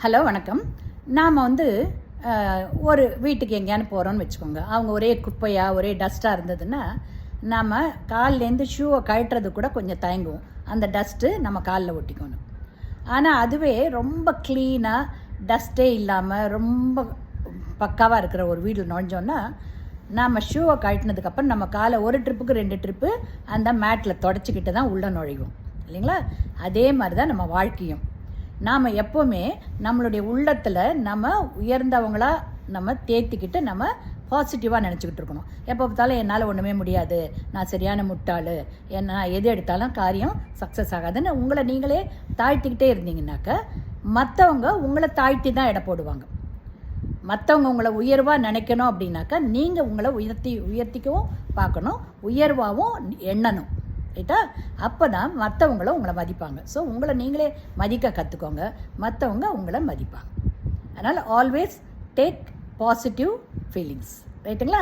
Hello வணக்கம். நாம் ஒரு வீட்டுக்கு எங்கேயானு போகிறோன்னு வச்சுக்கோங்க. அவங்க ஒரே குப்பையாக ஒரே டஸ்ட்டாக இருந்ததுன்னா நாம் கால்லேருந்து ஷூவை கழட்டுறது கூட கொஞ்சம் தயங்குவோம். அந்த டஸ்ட்டு நம்ம காலில் ஒட்டிக்கணும். ஆனால் அதுவே ரொம்ப க்ளீனாக டஸ்ட்டே இல்லாமல் ரொம்ப பக்காவாக இருக்கிற ஒரு வீட்டில் நுழைஞ்சோன்னா நாம் ஷூவை கழட்டினதுக்கப்புறம் நம்ம காலை ஒரு ட்ரிப்புக்கு 2 ட்ரிப்பு அந்த மேட்டில் தொடச்சிக்கிட்டு தான் உள்ளே நுழைவோம் இல்லைங்களா? அதே மாதிரி தான் நம்ம வாழ்க்கையும். நாம் எப்போவுமே நம்மளுடைய உள்ளத்தில் நம்ம உயர்ந்தவங்களாக நம்ம தேர்த்திக்கிட்டு நம்ம பாசிட்டிவாக நினச்சிக்கிட்டு இருக்கணும். எப்போ பார்த்தாலும் என்னால் ஒன்றுமே முடியாது, நான் சரியான முட்டாள், நான் எது எடுத்தாலும் காரியம் சக்ஸஸ் ஆகாதுன்னு உங்களை நீங்களே தாழ்த்திக்கிட்டே இருந்தீங்கன்னாக்க மற்றவங்க உங்களை தாழ்த்தி தான் எடை போடுவாங்க. மற்றவங்க உங்களை உயர்வாக நினைக்கணும் அப்படின்னாக்கா நீங்கள் உங்களை உயர்த்திக்கவும் பார்க்கணும், உயர்வாகவும் எண்ணணும். ரைட்டா? அப்போ தான் மற்றவங்களும் உங்களை மதிப்பாங்க. ஸோ உங்களை நீங்களே மதிக்க கற்றுக்கோங்க, மற்றவங்க உங்களை மதிப்பாங்க. அதனால் ஆல்வேஸ் டேக் பாசிட்டிவ் ஃபீலிங்ஸ். ரைட்டுங்களா?